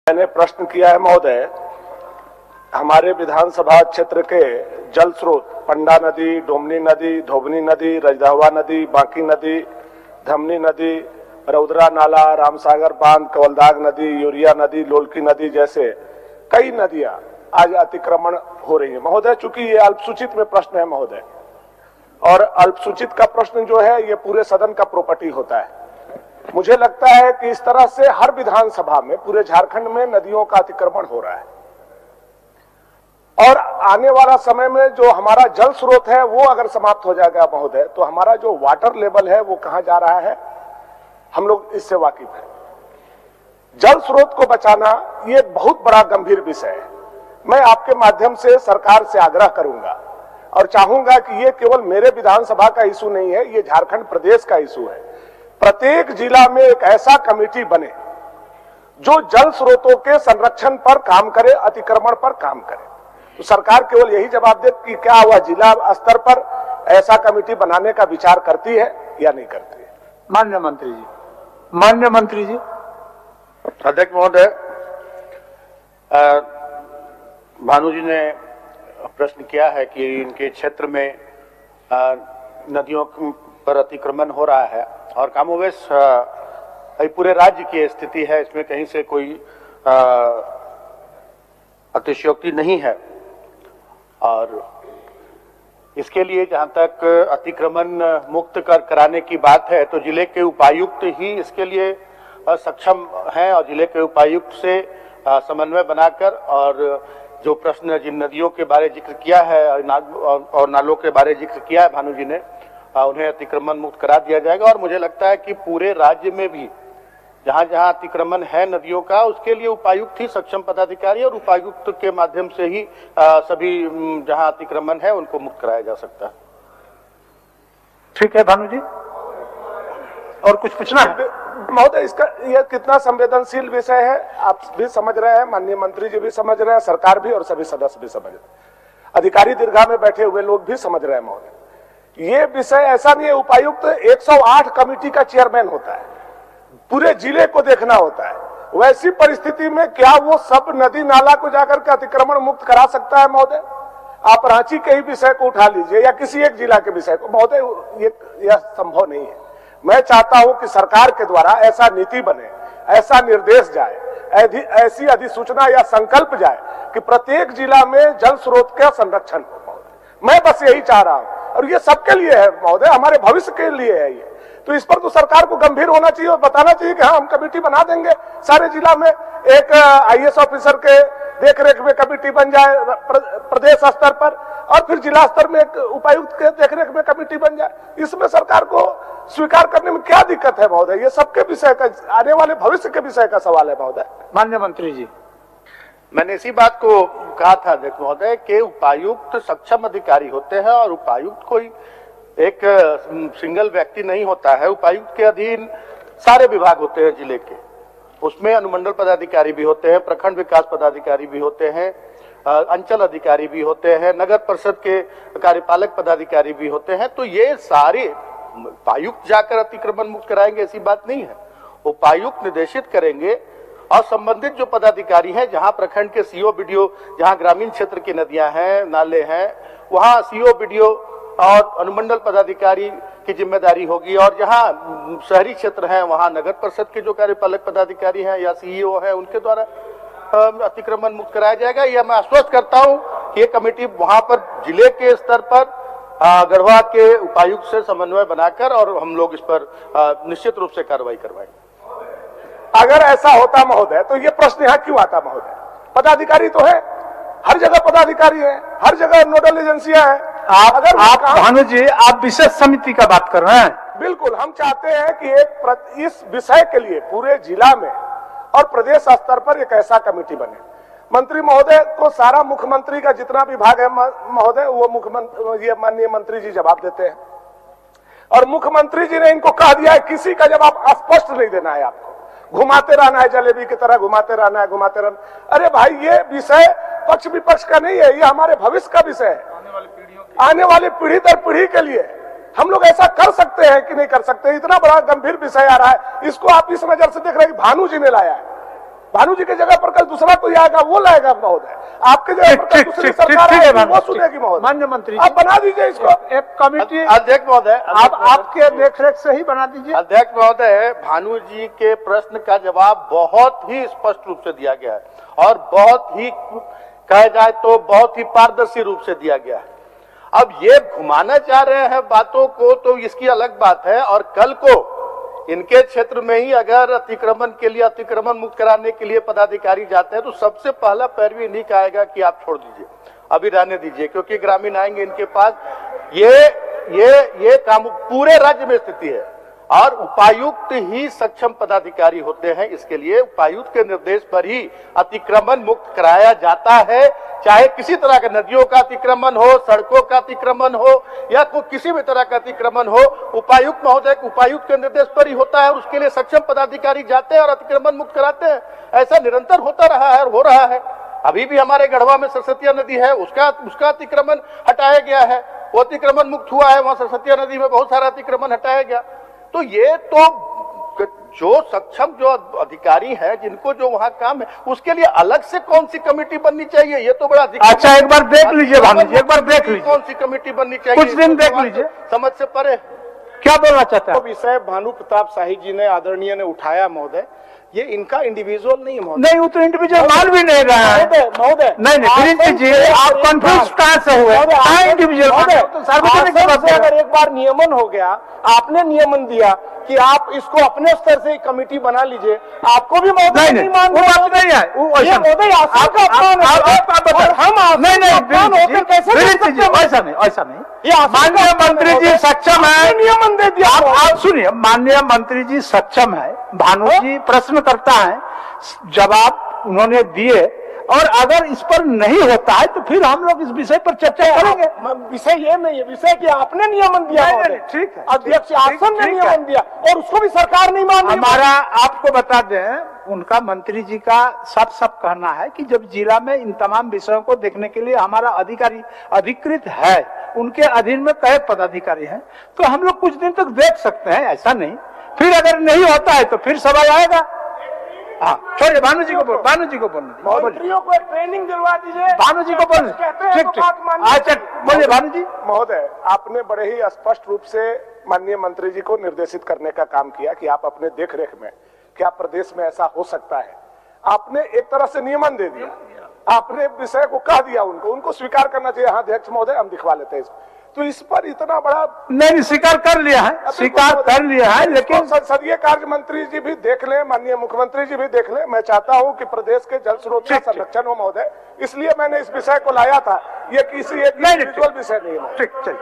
मैंने प्रश्न किया है महोदय, हमारे विधानसभा क्षेत्र के जल स्रोत पंडा नदी, डोमनी नदी, धोबनी नदी, रजदहवा नदी, बांकी नदी, धमनी नदी, रौदरा नाला, रामसागर बांध, कवलदाग नदी, यूरिया नदी, लोलकी नदी जैसे कई नदियां आज अतिक्रमण हो रही है महोदय। चूंकि ये अल्पसूचित में प्रश्न है महोदय, और अल्पसूचित का प्रश्न जो है ये पूरे सदन का प्रॉपर्टी होता है। मुझे लगता है कि इस तरह से हर विधानसभा में पूरे झारखंड में नदियों का अतिक्रमण हो रहा है, और आने वाला समय में जो हमारा जल स्रोत है वो अगर समाप्त हो जाएगा महोदय, तो हमारा जो वाटर लेवल है वो कहां जा रहा है हम लोग इससे वाकिफ है। जल स्रोत को बचाना ये बहुत बड़ा गंभीर विषय है। मैं आपके माध्यम से सरकार से आग्रह करूंगा और चाहूंगा कि ये केवल मेरे विधानसभा का इशू नहीं है, ये झारखंड प्रदेश का इशू है। प्रत्येक जिला में एक ऐसा कमेटी बने जो जल स्रोतों के संरक्षण पर काम करे, अतिक्रमण पर काम करे। तो सरकार केवल यही जवाब दे कि क्या वह जिला स्तर पर ऐसा कमेटी बनाने का विचार करती है या नहीं करती है। माननीय मंत्री जी। माननीय मंत्री जी। अध्यक्ष महोदय, भानु जी ने प्रश्न किया है कि इनके क्षेत्र में नदियों पर अतिक्रमण हो रहा है, और कामोवेश पूरे राज्य की स्थिति है, इसमें कहीं से कोई अतिशयोक्ति नहीं है। और इसके लिए जहां तक अतिक्रमण मुक्त कराने की बात है, तो जिले के उपायुक्त ही इसके लिए सक्षम हैं, और जिले के उपायुक्त से समन्वय बनाकर, और जो प्रश्न जिन नदियों के बारे जिक्र किया है और नालों के बारे जिक्र किया है भानु जी ने, उन्हें अतिक्रमण मुक्त करा दिया जाएगा। और मुझे लगता है कि पूरे राज्य में भी जहां जहां अतिक्रमण है नदियों का, उसके लिए उपायुक्त ही सक्षम पदाधिकारी, और उपायुक्त के माध्यम से ही सभी जहां अतिक्रमण है उनको मुक्त कराया जा सकता है। ठीक है भानु जी, और कुछ पूछना है महोदय? इसका यह कितना संवेदनशील विषय है आप भी समझ रहे हैं, माननीय मंत्री जी भी समझ रहे हैं, सरकार भी और सभी सदस्य भी समझ रहे हैं, अधिकारी दीर्घा में बैठे हुए लोग भी समझ रहे हैं महोदय। ये विषय ऐसा नहीं है, उपायुक्त 108 कमेटी का चेयरमैन होता है, पूरे जिले को देखना होता है। वैसी परिस्थिति में क्या वो सब नदी नाला को जाकर के अतिक्रमण मुक्त करा सकता है महोदय? आप रांची के ही विषय को उठा लीजिए या किसी एक जिला के विषय को, महोदय यह संभव नहीं है। मैं चाहता हूं कि सरकार के द्वारा ऐसा नीति बने, ऐसा निर्देश जाए, ऐसी अधिसूचना या संकल्प जाए कि प्रत्येक जिला में जल स्रोत का संरक्षण हो महोदय। मैं बस यही चाह रहा हूं, और ये सबके लिए है महोदय, हमारे भविष्य के लिए है ये। तो इस पर तो सरकार को गंभीर होना चाहिए और बताना चाहिए कि हाँ हम कमेटी बना देंगे सारे जिला में, एक आईएएस ऑफिसर के देखरेख में कमेटी बन जाए प्रदेश स्तर पर, और फिर जिला स्तर में एक उपायुक्त के देखरेख में कमेटी बन जाए। इसमें सरकार को स्वीकार करने में क्या दिक्कत है महोदय? ये सबके विषय का, आने वाले भविष्य के विषय का सवाल है महोदय। माननीय मंत्री जी। मैंने इसी बात को कहा था अध्यक्ष महोदय कि उपायुक्त सक्षम अधिकारी होते हैं, और उपायुक्त कोई एक सिंगल व्यक्ति नहीं होता है। उपायुक्त के अधीन सारे विभाग होते हैं जिले के, उसमें अनुमंडल पदाधिकारी भी होते हैं, प्रखंड विकास पदाधिकारी भी होते हैं, अंचल अधिकारी भी होते हैं, नगर परिषद के कार्यपालक पदाधिकारी भी होते हैं। तो ये सारे उपायुक्त जाकर अतिक्रमण मुक्त कराएंगे ऐसी बात नहीं है। उपायुक्त निर्देशित करेंगे, और संबंधित जो पदाधिकारी हैं, जहां प्रखंड के सीओ बीडीओ, जहां ग्रामीण क्षेत्र की नदियां हैं, नाले हैं, वहां सीओ बीडीओ और अनुमंडल पदाधिकारी की जिम्मेदारी होगी, और जहां शहरी क्षेत्र हैं वहां नगर परिषद के जो कार्यपालक पदाधिकारी हैं या सीईओ हैं उनके द्वारा अतिक्रमण मुक्त कराया जाएगा। यह मैं आश्वस्त करता हूं कि ये कमेटी वहां पर जिले के स्तर पर गढ़वा के उपायुक्त से समन्वय बनाकर, और हम लोग इस पर निश्चित रूप से कार्रवाई करवाएंगे। अगर ऐसा होता महोदय तो ये प्रश्न यहाँ क्यों आता महोदय? पदाधिकारी तो है, हर जगह पदाधिकारी है, हर जगह नोडल एजेंसियां हैं। आप भानु जी, आप विशेष समिति का बात कर रहे हैं। बिल्कुल, हम चाहते हैं कि इस विषय के लिए पूरे जिला में और प्रदेश स्तर पर एक ऐसा कमेटी बने। मंत्री महोदय को सारा मुख्यमंत्री का जितना विभाग है महोदय, वो ये माननीय मंत्री जी जवाब देते हैं, और मुख्यमंत्री जी ने इनको कह दिया है किसी का जवाब स्पष्ट नहीं देना है, आपको घुमाते रहना है, जलेबी की तरह घुमाते रहना है, घुमाते रहना। अरे भाई, ये विषय पक्ष विपक्ष का नहीं है, ये हमारे भविष्य का विषय है, आने वाली पीढ़ी दर पीढ़ी के लिए। हम लोग ऐसा कर सकते हैं कि नहीं कर सकते? इतना बड़ा गंभीर विषय आ रहा है, इसको आप इस नजर से देख रहे हैं कि भानु जी ने लाया है। भानु जी की जगह पर कल दूसरा कोई आएगा, वो लाएगा महोदय। आपके जगह पर कल दूसरी सरकार आएगी, वो सुनेगी महोदय। माननीय मंत्री आप बना दीजिए इसको एक कमेटी, अध्यक्ष महोदय, आप आपके देखरेख से ही बना दीजिए। अध्यक्ष महोदय, भानु जी के प्रश्न का जवाब बहुत ही स्पष्ट रूप से दिया गया है और बहुत ही कहा जाए तो बहुत ही पारदर्शी रूप से दिया गया है। अब ये घुमाना चाह रहे हैं बातों को, तो इसकी अलग बात है। और कल को इनके क्षेत्र में ही अगर अतिक्रमण के लिए, अतिक्रमण मुक्त कराने के लिए पदाधिकारी जाते हैं तो सबसे पहला पैरवी इन्हीं का आएगा कि आप छोड़ दीजिए, अभी रहने दीजिए, क्योंकि ग्रामीण आएंगे इनके पास। ये काम पूरे राज्य में स्थिति है और उपायुक्त ही सक्षम पदाधिकारी होते हैं। इसके लिए उपायुक्त के निर्देश पर ही अतिक्रमण मुक्त कराया जाता है, चाहे किसी तरह का नदियों का अतिक्रमण हो, सड़कों का अतिक्रमण हो या कोई किसी भी तरह का अतिक्रमण हो, उपायुक्त महोदय, उपायुक्त के निर्देश पर ही होता है और उसके लिए सक्षम पदाधिकारी जाते हैं और अतिक्रमण मुक्त कराते हैं। ऐसा निरंतर होता रहा है और हो रहा है। अभी भी हमारे गढ़वा में सरस्वती नदी है, उसका अतिक्रमण हटाया गया है, वो अतिक्रमण मुक्त हुआ है। वहां सरस्वती नदी में बहुत सारा अतिक्रमण हटाया गया। तो ये तो जो सक्षम जो अधिकारी है, जिनको जो वहाँ काम है, उसके लिए अलग से कौन सी कमेटी बननी चाहिए, ये तो बड़ा अच्छा एक बार देख लीजिए भानु जी, एक बार देख लीजिए कौन सी कमेटी बननी चाहिए, कुछ दिन देख लीजिए, समझ से परे। क्या बोलना चाहते हैं? विषय भानु प्रताप शाही जी ने, आदरणीय ने उठाया महोदय, ये इनका इंडिविजुअल नहीं है महोदय। नहीं, वो तो इंडिविजुअल मान भी नहीं रहा है महोदय। नहीं जी, आप कंफ्यूज कहां से हुए? इंडिविजुअल अगर एक बार नियमन हो गया, आपने नियमन दिया कि आप इसको अपने स्तर से कमेटी बना लीजिए, आपको भी महोदय नहीं मान वो बात नहीं है महोदय। ऐसा नहीं, ऐसा नहीं। माननीय मंत्री जी सक्षम है, नियमन दे दिया। आप सुनिए, माननीय मंत्री जी सक्षम है, भानु जी प्रश्न करता है, जवाब उन्होंने दिए, और अगर इस पर नहीं होता है तो फिर हम लोग इस विषय पर चर्चा करेंगे। विषय ये नहीं है, विषय कि आपने नियमन दिया, ठीक है, अध्यक्ष आसन ने नियमन दिया और उसको भी सरकार नहीं मान रही। हमारा आपको बता दें, उनका मंत्री जी का साफ साफ कहना है कि जब जिला में इन तमाम विषयों को देखने के लिए हमारा अधिकारी अधिकृत है, उनके अधीन में कई पदाधिकारी हैं, तो हम लोग कुछ दिन तक देख सकते हैं, ऐसा नहीं। फिर अगर नहीं होता है तो फिर सवाल आएगा। हाँ, छोड़िए, भानु जी को बोलने मंत्रियों को ट्रेनिंग दिलवा दीजिए, भानु जी को बोलने। ठीक ठीक, अच्छा बोलिए भानु जी। महोदय, आपने बड़े ही स्पष्ट रूप से माननीय मंत्री जी को निर्देशित करने का काम किया कि आप अपने देखरेख में, क्या प्रदेश में ऐसा हो सकता है, आपने एक तरह से नियमन दे दिया, आपने विषय को कह दिया, उनको स्वीकार करना चाहिए। हाँ अध्यक्ष महोदय, हम दिखवा लेते हैं इसको। तो इस पर इतना बड़ा नहीं, स्वीकार कर लिया है, स्वीकार कर लिया है, लेकिन संसदीय कार्य मंत्री जी भी देख लें, माननीय मुख्यमंत्री जी भी देख लें। मैं चाहता हूं कि प्रदेश के जल स्रोत का संरक्षण हो महोदय, इसलिए मैंने इस विषय को लाया था। ये किसी एक इंडिविजुअल विषय नहीं है। ठीक, चलिए।